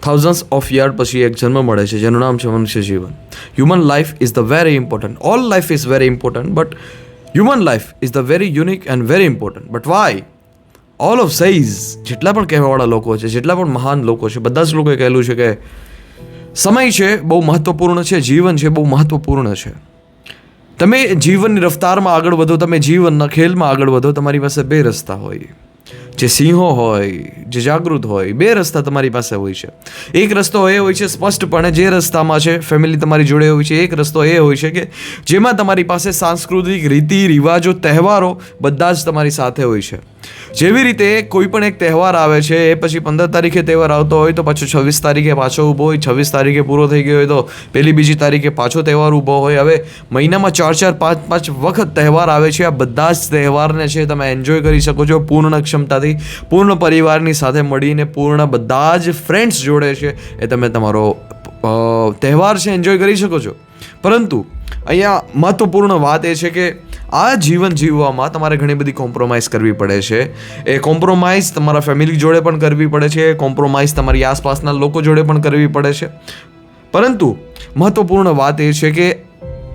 Thousands of year પછી એક જન્મ મળે છે જેનું નામ છે મનુષ્ય જીવન. Human life is the very important. All life is very important, but human life is the very unique and very important. But Y? All of size, જેટલા પણ કહેવાવાળા લોકો છે, જેટલા પણ મહાન લોકો છે, બધા જ લોકોએ કહેલું છે કે સમય છે બહુ મહત્વપૂર્ણ છે, જીવન છે બહુ મહત્વપૂર્ણ છે. તમે જીવનની રફતારમાં આગળ વધો, તમે જીવનના ખેલમાં આગળ વધો, તમારી પાસે બે રસ્તા હોય. જે સિંહો હોય, જે જાગૃત હોય, બે રસ્તા તમારી પાસે હોય છે. એક રસ્તો એ હોય છે સ્પષ્ટપણે જે રસ્તામાં છે ફેમિલી તમારી જોડે હોય છે. એક રસ્તો એ હોય છે કે જેમાં તમારી પાસે સાંસ્કૃતિક રીતિ રિવાજો, તહેવારો બધા જ તમારી સાથે હોય છે. જેવી રીતે કોઈ પણ એક તહેવાર આવે છે, એ પછી 15 તારીખે તહેવાર આવતો હોય તો પાછો 26 તારીખે પાછો ઊભો હોય, 26 તારીખે પૂરો થઈ ગયો હોય તો પહેલી બીજી તારીખે પાછો તહેવાર ઊભો હોય. હવે મહિનામાં 4-4, 5-5 વખત તહેવાર આવે છે. આ બધા જ તહેવારને છે તમે એન્જોય કરી શકો છો પૂર્ણ ક્ષમતાથી, પૂર્ણ પરિવારની સાથે મળીને, પૂર્ણ બધા જ ફ્રેન્ડ્સ જોડે છે એ તમે તમારો તહેવાર છે એન્જોય કરી શકો છો. પરંતુ અહીંયા મહત્વપૂર્ણ વાત એ છે કે આ જીવન જીવવામાં તમારે ઘણી બધી કોમ્પ્રોમાઇઝ કરવી પડે છે. એ કોમ્પ્રોમાઇઝ તમારા ફેમિલી જોડે પણ કરવી પડે છે, કોમ્પ્રોમાઇઝ તમારી આસપાસના લોકો જોડે પણ કરવી પડે છે. પરંતુ મહત્વપૂર્ણ વાત એ છે કે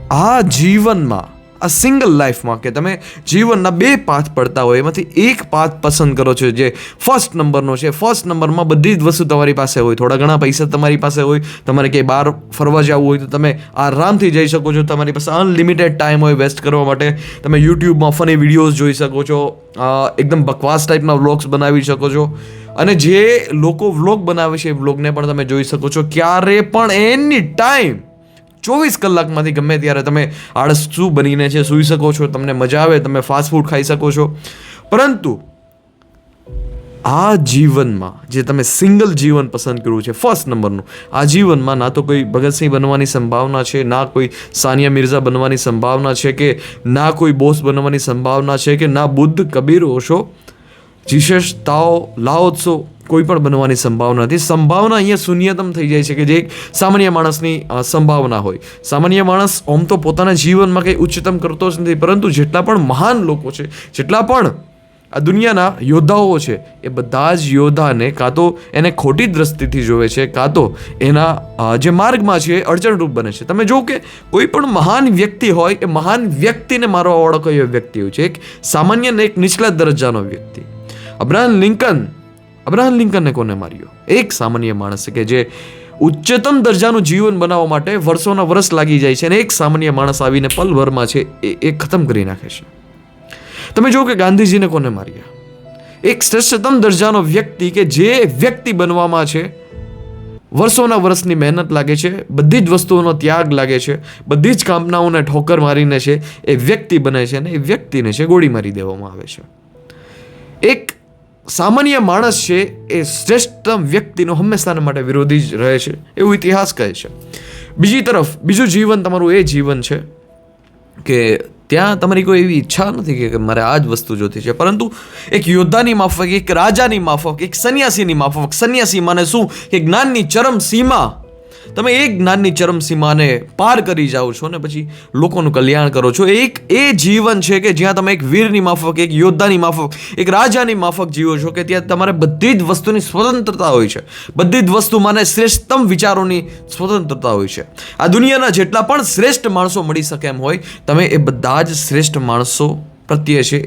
આ જીવનમાં, આ સિંગલ લાઈફમાં કે તમે જીવનના બે પાથ પડતા હોય, એમાંથી એક પાથ પસંદ કરો છો જે ફર્સ્ટ નંબરનો છે. ફર્સ્ટ નંબરમાં બધી જ વસ્તુ તમારી પાસે હોય, થોડા ઘણા પૈસા તમારી પાસે હોય, તમારે ક્યાંય બહાર ફરવા જવું હોય તો તમે આરામથી જઈ શકો છો, તમારી પાસે અનલિમિટેડ ટાઈમ હોય વેસ્ટ કરવા માટે, તમે યુટ્યુબમાં ફની વિડીયોઝ જોઈ શકો છો, એકદમ બકવાસ ટાઈપના વ્લોગ્સ બનાવી શકો છો. અને જે લોકો વ્લોગ બનાવે છે એ વ્લોગને પણ તમે જોઈ શકો છો. ક્યારે પણ એની ટાઈમ 24 કલાકમાંથી ગમે ત્યારે તમે આળસુ બનીને છે સૂઈ શકો છો, તમને મજા આવે તમે ફાસ્ટ ફૂડ ખાઈ શકો છો. પરંતુ આ જીવનમાં જે તમે સિંગલ જીવન પસંદ કર્યું છે ફર્સ્ટ નંબરનું, આ જીવનમાં ના તો કોઈ ભગતસિંહ બનવાની સંભાવના છે, ના કોઈ સાનિયા મિર્ઝા બનવાની સંભાવના છે, કે ના કોઈ બોસ બનવાની સંભાવના છે, કે ના બુદ્ધ, કબીર, ઓશો, જીસસ, તાઓ, લાઓ ત્સો કોઈ પણ બનવાની સંભાવના નથી. સંભાવના અહીંયા શૂન્યતમ થઈ જાય છે કે જે એક સામાન્ય માણસની સંભાવના હોય. સામાન્ય માણસ આમ તો પોતાના જીવનમાં કંઈ ઉચ્ચતમ કરતો જ નથી, પરંતુ જેટલા પણ મહાન લોકો છે, જેટલા પણ આ દુનિયાના યોદ્ધાઓ છે, એ બધા જ યોદ્ધાને કાં તો એને ખોટી દ્રષ્ટિથી જોવે છે, કાં તો એના જે માર્ગમાં છે એ અડચણરૂપ બને છે. તમે જો કે કોઈ પણ મહાન વ્યક્તિ હોય, એ મહાન વ્યક્તિને મારવાવાળો કયો વ્યક્તિ હોય છે? એક સામાન્ય ને એક નીચલા દરજ્જાનો વ્યક્તિ. અબ્રાહમ લિંકનને કોને માર્યો? એક સામાન્ય માણસ કે જે ઉચ્ચતમ દરજાનું જીવન બનાવવા માટે વર્ષોના વર્ષ લાગી જાય છે, અને એક સામાન્ય માણસ આવીને પલભરમાં છે એ ખતમ કરી નાખે છે. તમે જો કે ગાંધીજીને કોને માર્યા? એક શ્રેષ્ઠતમ દરજાનો વ્યક્તિ કે જે વ્યક્તિ બનવામાં છે વર્ષોના વર્ષની મહેનત લાગે છે, બધી જ વસ્તુઓનો ત્યાગ લાગે છે, બધી જ કામનાઓને ઠોકર મારીને છે એ વ્યક્તિ બને છે, અને એ વ્યક્તિને છે ગોળી મારી દેવામાં આવે છે. એક સામાન્ય માણસ છે એ શ્રેષ્ઠતમ વ્યક્તિનો હંમેશા માટે વિરોધી જ રહે છે, એવું ઇતિહાસ કહે છે. બીજી તરફ બીજું જીવન તમારું એ જીવન છે કે ત્યાં તમારી કોઈ એવી ઈચ્છા નથી કે મારે આ જ વસ્તુ જોતી છે, પરંતુ એક યોદ્ધાની માફક, એક રાજાની માફક, એક સંન્યાસીની માફક. સંન્યાસી માને શું? કે જ્ઞાનની ચરમ સીમા, તમે એક જ્ઞાનની ચરમ સીમાને પાર કરી જાઓ છો ને પછી લોકોનું કલ્યાણ કરો છો. એક એ જીવન છે કે જ્યાં તમે એક વીરની માફક, એક યોદ્ધાની માફક, એક રાજાની માફક જીવો છો, કે ત્યાં તમારે બધી જ વસ્તુની સ્વતંત્રતા હોય છે, બધી જ વસ્તુ માને શ્રેષ્ઠતમ વિચારોની સ્વતંત્રતા હોય છે. આ દુનિયાના જેટલા પણ શ્રેષ્ઠ માણસો મળી શકે એમ હોય, તમે એ બધા જ શ્રેષ્ઠ માણસો પ્રત્યે છે,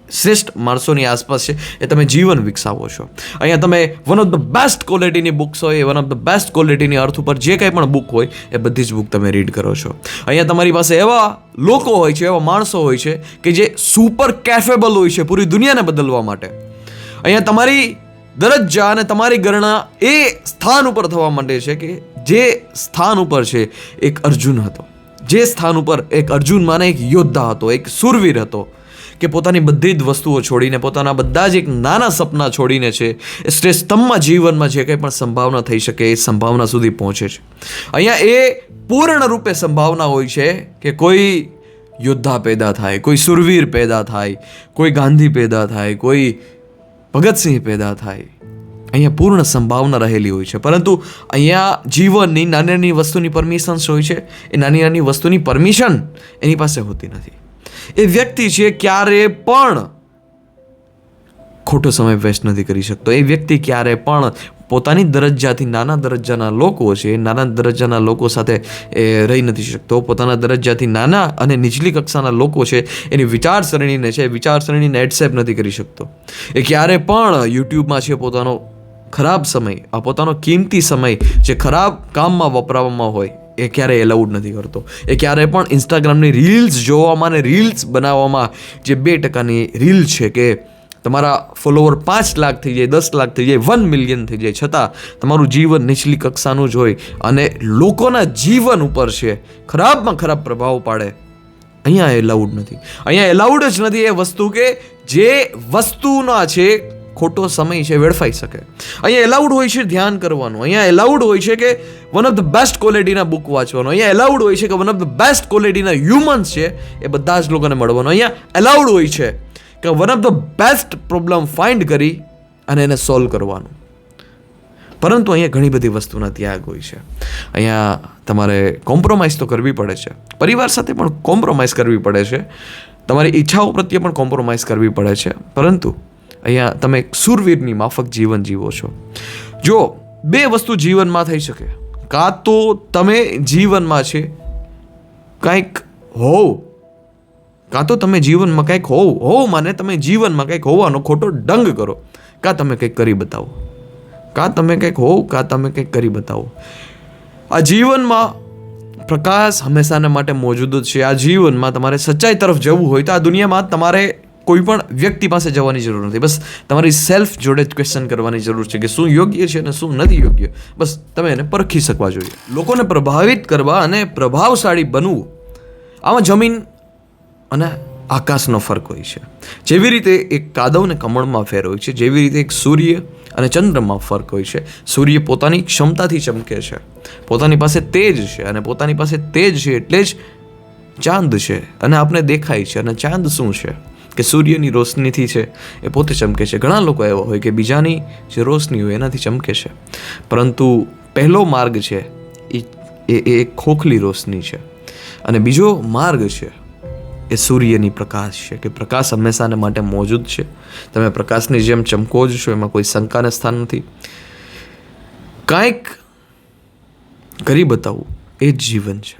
શ્રેષ્ઠ માણસોની આસપાસ છે એ તમે જીવન વિકસાવો છો. અહીંયા તમે વન ઓફ ધ બેસ્ટ ક્વોલિટીની બુક્સ હોય, વન ઓફ ધ બેસ્ટ ક્વોલિટીની અર્થ ઉપર જે કંઈ પણ બુક હોય એ બધી જ બુક તમે રીડ કરો છો. અહીંયા તમારી પાસે એવા લોકો હોય છે, એવા માણસો હોય છે કે જે સુપર કેફેબલ હોય છે પૂરી દુનિયાને બદલવા માટે. અહીંયા તમારી દરજ્જા અને તમારી ગણના એ સ્થાન ઉપર થવા માંડે છે કે જે સ્થાન ઉપર છે એક અર્જુન હતો, જે સ્થાન ઉપર એક અર્જુન માને એક યોદ્ધા હતો, એક સુરવીર હતો, કે પોતાની બધી જ વસ્તુઓ છોડીને, પોતાના બધા જ એક નાના સપના છોડીને છે એ શ્રેષ્ઠતમમાં જીવનમાં જે કંઈ પણ સંભાવના થઈ શકે એ સંભાવના સુધી પહોંચે છે. અહીંયા એ પૂર્ણ રૂપે સંભાવના હોય છે કે કોઈ યોદ્ધા પેદા થાય, કોઈ સુરવીર પેદા થાય, કોઈ ગાંધી પેદા થાય, કોઈ ભગતસિંહ પેદા થાય. અહીંયા પૂર્ણ સંભાવના રહેલી હોય છે. પરંતુ અહીંયા જીવનની નાની નાની વસ્તુની પરમિશન્સ હોય છે, એ નાની નાની વસ્તુની પરમિશન એની પાસે હોતી નથી. એ વ્યક્તિ છે ક્યારે પણ ખોટો સમય વેસ્ટ નથી કરી શકતો. એ વ્યક્તિ ક્યારે પણ પોતાની દરજ્જાથી નાના દરજ્જાના લોકો છે, નાના દરજ્જાના લોકો સાથે એ રહી નથી શકતો. પોતાના દરજ્જાથી નાના અને નીચલી કક્ષાના લોકો છે એની વિચારસરણીને એડસેપ્ટ નથી કરી શકતો. એ ક્યારે પણ યુટ્યુબમાં છે પોતાનો ખરાબ સમય, પોતાનો કિંમતી સમય જે ખરાબ કામમાં વપરાવામાં હોય એ ક્યારેય એલાઉડ નથી કરતો. એ ક્યારે પણ ઇન્સ્ટાગ્રામની રીલ્સ જોવામાં અને રીલ્સ બનાવવામાં જે 2% રીલ છે કે તમારા ફોલોવર 5 લાખ થઈ જાય, 10 લાખ થઈ જાય, 1 મિલિયન થઈ જાય, છતાં તમારું જીવન નીચલી કક્ષાનું જ હોય અને લોકોના જીવન ઉપર છે ખરાબમાં ખરાબ પ્રભાવ પાડે, અહીંયા એલાઉડ નથી. અહીંયા એલાઉડ જ નથી એ વસ્તુ કે જે વસ્તુના છે ખોટો સમય છે વેડફાઈ શકે. અહીંયા એલાઉડ હોય છે ધ્યાન કરવાનું. અહીંયા એલાઉડ હોય છે કે વન ઓફ ધ બેસ્ટ ક્વોલિટીના બુક વાંચવાનું. અહીંયા એલાઉડ હોય છે કે વન ઓફ ધ બેસ્ટ ક્વોલિટીના હ્યુમન્સ છે એ બધા જ લોકોને મળવાનું. અહીંયા એલાઉડ હોય છે કે one of the best problem find કરી અને એને સોલ્વ કરવાનું. પરંતુ અહીંયા ઘણી બધી વસ્તુના ત્યાગ હોય છે. અહીંયા તમારે કોમ્પ્રોમાઇઝ તો કરવી પડે છે, પરિવાર સાથે પણ કોમ્પ્રોમાઇઝ કરવી પડે છે, તમારી ઈચ્છાઓ પ્રત્યે પણ કોમ્પ્રોમાઇઝ કરવી પડે છે. પરંતુ અહીંયા તમે એક શૂરવીરની માફક જીવન જીવો છો. જો 2 વસ્તુ જીવનમાં થઈ શકે, કાં તો તમે જીવનમાં છે કંઈક હોવ, કાં તો તમે જીવનમાં કંઈક હોવ માને તમે જીવનમાં કંઈક હોવાનો ખોટો ડંગ કરો, કાં તમે કંઈક કરી બતાવો. કાં તમે કંઈક હોવ, કાં તમે કંઈક કરી બતાવો. આ જીવનમાં પ્રકાશ હંમેશાને માટે મોજૂદ જ છે. આ જીવનમાં તમારે સચ્ચાઈ તરફ જવું હોય તો આ દુનિયામાં તમારે કોઈ પણ વ્યક્તિ પાસે જવાની જરૂર નથી. બસ તમારી સેલ્ફ જોડે જ ક્વેશ્ચન કરવાની જરૂર છે કે શું યોગ્ય છે અને શું નથી યોગ્ય. બસ તમે એને પરખી શકવા જોઈએ. લોકોને પ્રભાવિત કરવા અને પ્રભાવશાળી બનવું, આમાં જમીન અને આકાશનો ફરક હોય છે. જેવી રીતે એક કાદવને કમળમાં ફેર હોય છે, જેવી રીતે એક સૂર્ય અને ચંદ્રમાં ફરક હોય છે. સૂર્ય પોતાની ક્ષમતાથી ચમકે છે, પોતાની પાસે તેજ છે, અને પોતાની પાસે તેજ છે એટલે જ ચાંદ છે અને આપણે દેખાય છે. અને ચાંદ શું છે કે સૂર્યની રોશનીથી છે એ પોતે ચમકે છે. ઘણા લોકો એવા હોય કે બીજાની જે રોશની હોય એનાથી ચમકે છે, પરંતુ પહેલો માર્ગ છે એ એક ખોખલી રોશની છે, અને બીજો માર્ગ છે એ સૂર્યની પ્રકાશ છે કે પ્રકાશ હંમેશાને માટે મોજૂદ છે. તમે પ્રકાશની જેમ ચમકો જ છો, એમાં કોઈ શંકાને સ્થાન નથી. કાંઈક કરી બતાવવું એ જ જીવન છે.